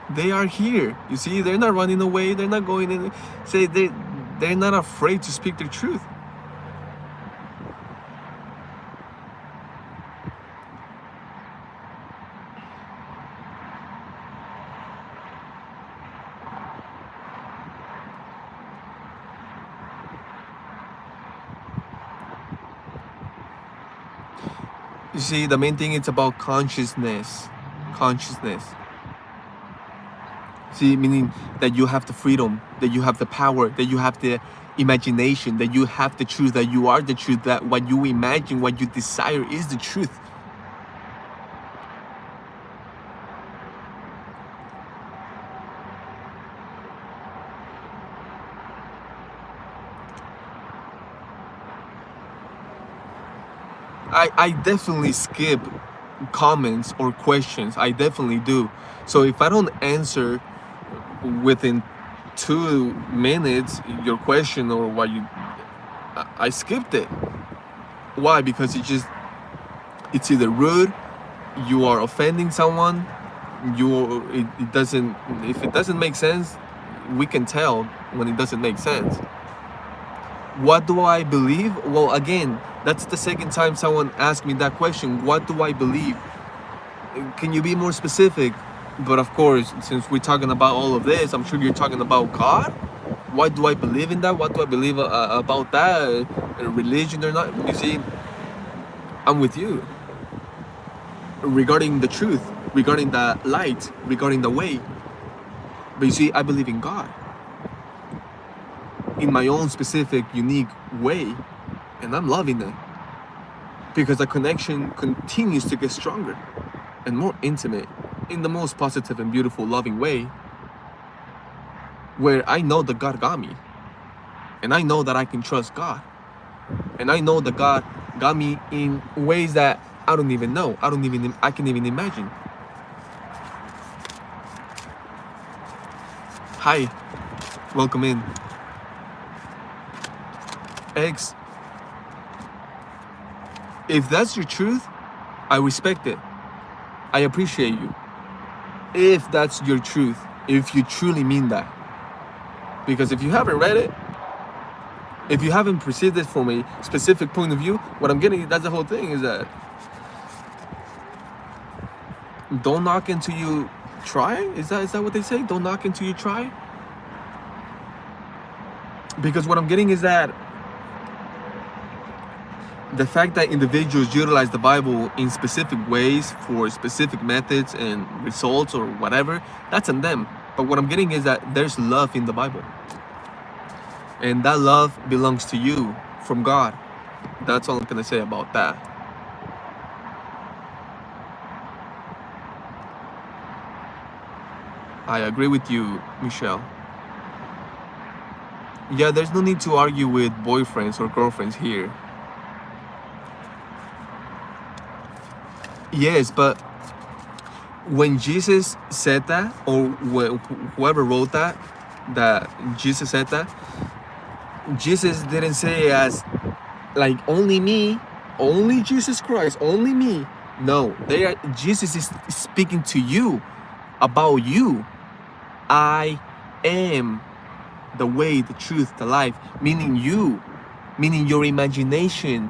they are here. You see, they're not running away, they're not going in. Say they're not afraid to speak their truth. You see, the main thing is about consciousness. Consciousness. See, meaning that you have the freedom, that you have the power, that you have the imagination, that you have the truth, that you are the truth, that what you imagine, what you desire is the truth. I definitely skip comments or questions. I definitely do. So if I don't answer within 2 minutes your question or what you, I skipped it. Why? Because it's either rude, you are offending someone, it doesn't, if it doesn't make sense, we can tell when it doesn't make sense. What do I believe? Well, again, that's the second time someone asked me that question. What do I believe? Can you be more specific? But of course, since we're talking about all of this, I'm sure you're talking about God. What do I believe in that? What do I believe about that? Religion or not? You see, I'm with you. Regarding the truth, regarding the light, regarding the way. But you see, I believe in God. In my own specific, unique way. And I'm loving it. Because the connection continues to get stronger and more intimate in the most positive and beautiful, loving way. Where I know that God got me. And I know that I can trust God. And I know that God got me in ways that I don't even know. I can't even imagine. Hi. Welcome in. X. If that's your truth, I respect it. I appreciate you. If that's your truth, if you truly mean that. Because if you haven't read it, if you haven't perceived it from a specific point of view, what I'm getting, that's the whole thing, is that don't knock until you try? Is that what they say? Don't knock until you try? Because what I'm getting is that the fact that individuals utilize the Bible in specific ways for specific methods and results or whatever, that's on them. But what I'm getting is that there's love in the Bible. And that love belongs to you from God. That's all I'm gonna say about that. I agree with you, Michelle. Yeah, there's no need to argue with boyfriends or girlfriends here. Yes, but when Jesus said that, or whoever wrote that Jesus said that, Jesus didn't say as like only me, only Jesus Christ, only me. No, Jesus is speaking to you about you. I am the way, the truth, the life, meaning you, meaning your imagination,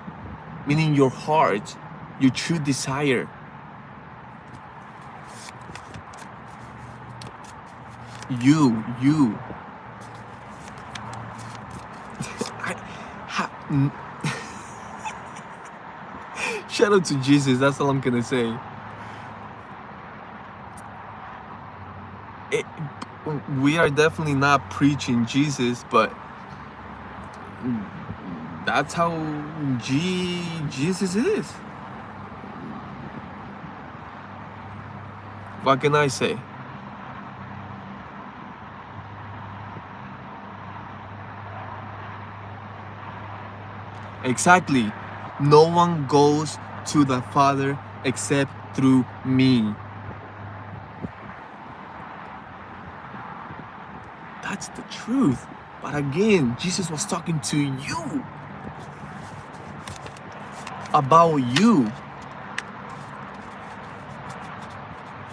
meaning your heart, your true desire. You. Shout out to Jesus, that's all I'm gonna say. We are definitely not preaching Jesus, but that's how Jesus is. What can I say? Exactly. No one goes to the Father except through me. That's the truth. But again, Jesus was talking to you. About you.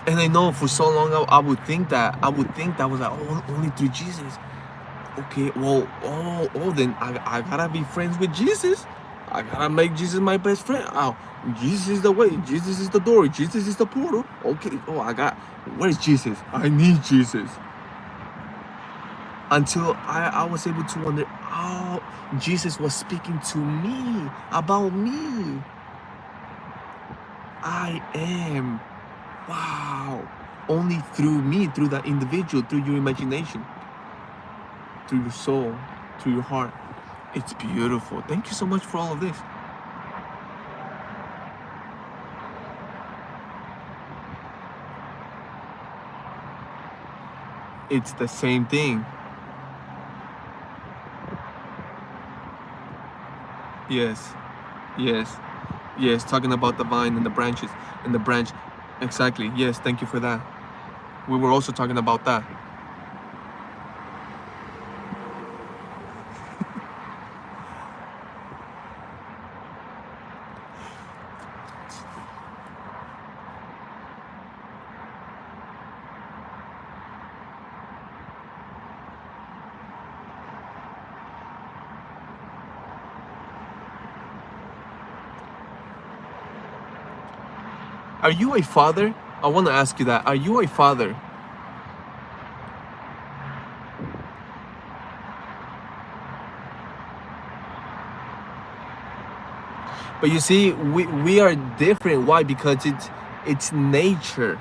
And I know for so long I would think that was like, oh, only through Jesus. Okay, well, then I gotta be friends with Jesus. I gotta make Jesus my best friend. Oh, Jesus is the way. Jesus is the door. Jesus is the portal. Okay, where's Jesus? I need Jesus. Until I was able to wonder, oh, Jesus was speaking to me, about me. I am. Wow. Only through me, through that individual, through your imagination, through your soul, through your heart. It's beautiful. Thank you so much for all of this. It's the same thing. Yes. Talking about the vine and the branches and the branch. Exactly. Yes, thank you for that. We were also talking about that. Are you a father? I want to ask you that. Are you a father? But you see, we are different. Why? Because it's nature.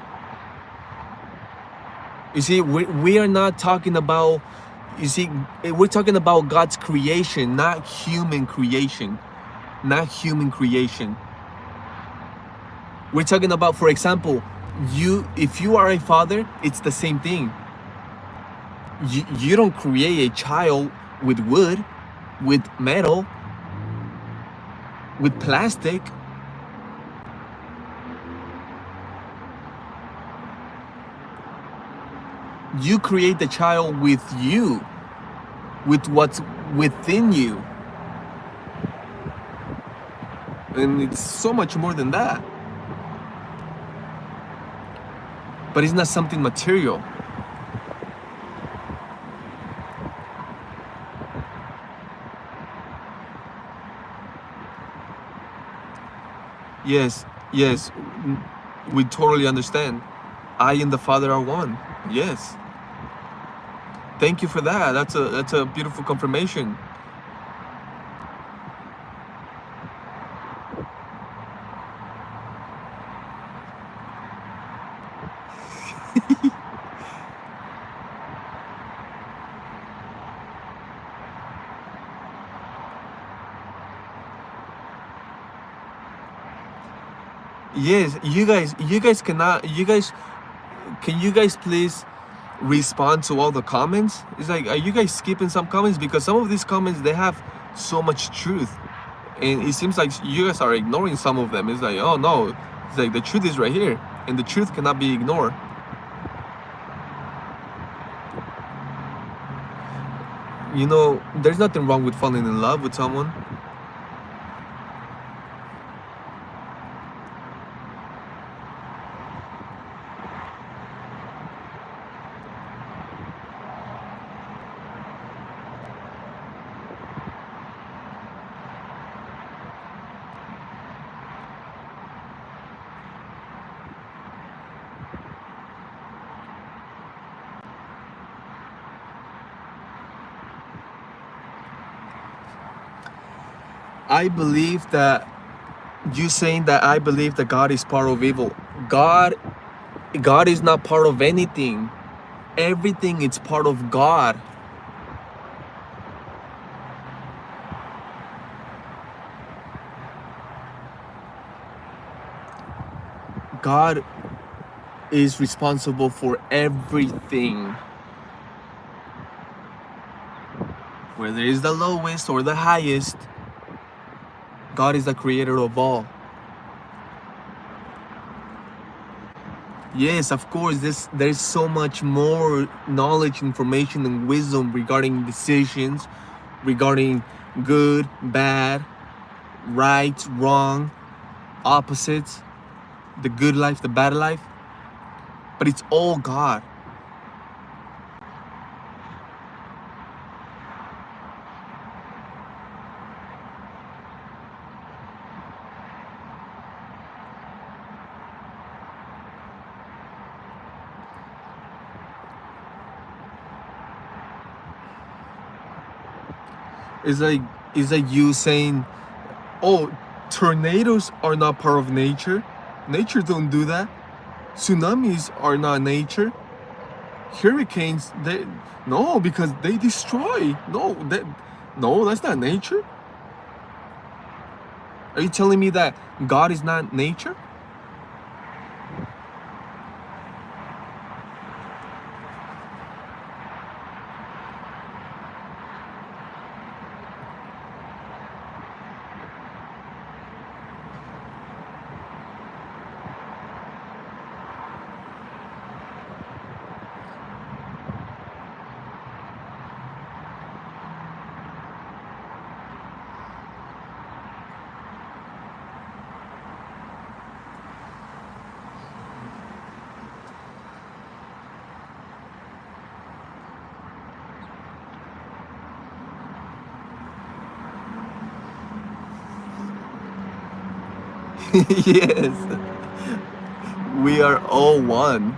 You see, we are not talking about, you see, we're talking about God's creation, not human creation. Not human creation. We're talking about, for example, if you are a father, it's the same thing. You don't create a child with wood, with metal, with plastic. You create the child with you, with what's within you. And it's so much more than that. But it's not something material. Yes, we totally understand. I and the Father are one. Yes. Thank you for that. That's a beautiful confirmation. Yes, you guys cannot. Can you guys please respond to all the comments. It's like, are you guys skipping some comments? Because some of these comments, they have so much truth, and it seems like you guys are ignoring some of them. It's like, oh no, it's like the truth is right here, and the truth cannot be ignored. You know, there's nothing wrong with falling in love with someone. I believe that you saying that I believe that God is part of evil. God is not part of anything. Everything is part of God. God is responsible for everything. Whether it's the lowest or the highest, God is the creator of all. Yes, of course, there's so much more knowledge, information, and wisdom regarding decisions, regarding good, bad, right, wrong, opposites, the good life, the bad life. But it's all God. It's like you saying, oh, tornadoes are not part of nature. Nature don't do that. Tsunamis are not nature. Hurricanes, no, because they destroy. No, that's not nature. Are you telling me that God is not nature? Yes, we are all one.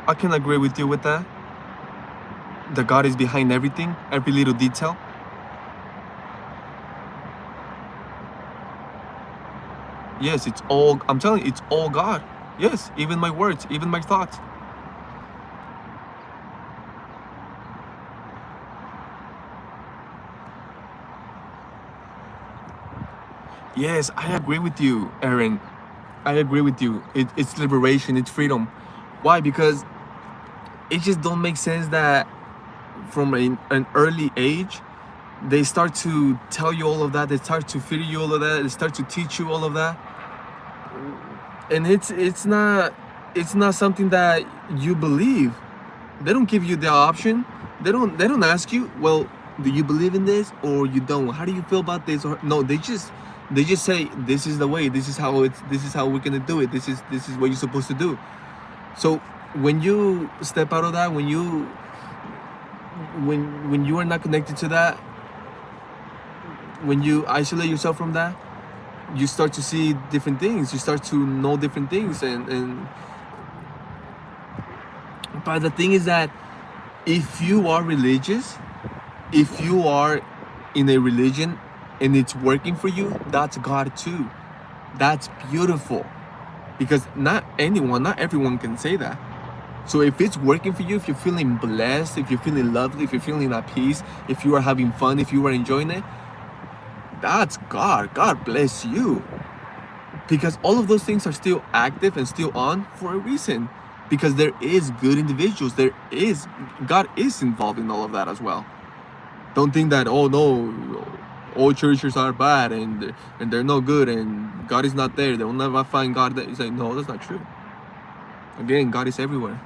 I can agree with you with that. That God is behind everything, every little detail. Yes, it's all, I'm telling you, it's all God. Yes, even my words, even my thoughts. Yes, I agree with you, Aaron. I agree with you. It's liberation, it's freedom. Why? Because it just don't make sense that from an early age, they start to tell you all of that. They start to feed you all of that. They start to teach you all of that. And it's not something that you believe. They don't give you the option. They don't ask you, well, do you believe in this or you don't? How do you feel about this? Or no, they just say, this is the way, this is how we're gonna do it. This is what you're supposed to do. So when you step out of that, when you are not connected to that, when you isolate yourself from that, you start to see different things. You start to know different things, and but the thing is that if you are religious, if you are in a religion and it's working for you, that's God too. That's beautiful. because not everyone can say that. So if it's working for you, if you're feeling blessed, if you're feeling lovely, if you're feeling at peace, if you are having fun, if you are enjoying it, that's God. God bless you. Because all of those things are still active and still on for a reason. Because there is good individuals. God is involved in all of that as well. Don't think that, oh no, all churches are bad and they're no good and God is not there. They'll never find God there. It's like, no, that's not true. Again, God is everywhere.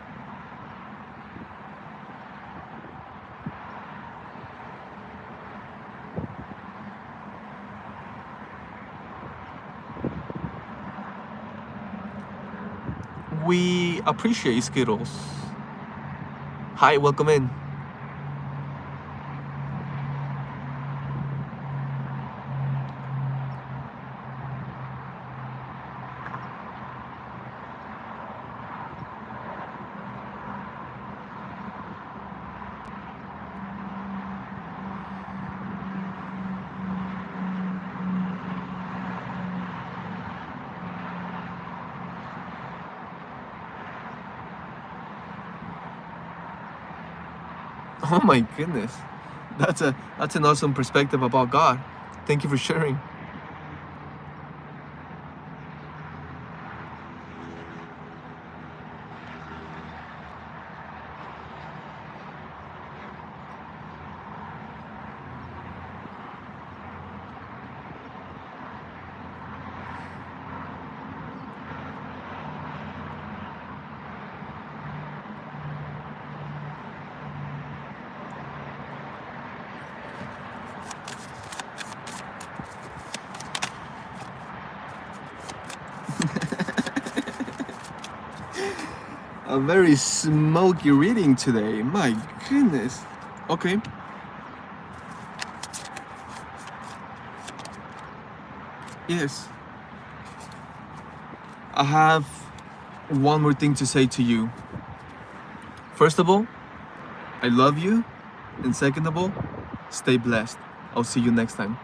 We appreciate Skittles. Hi, welcome in. Oh my goodness. That's an awesome perspective about God. Thank you for sharing. A very smoky reading today. My goodness. Okay. Yes. I have one more thing to say to you. First of all, I love you. And second of all, stay blessed. I'll see you next time.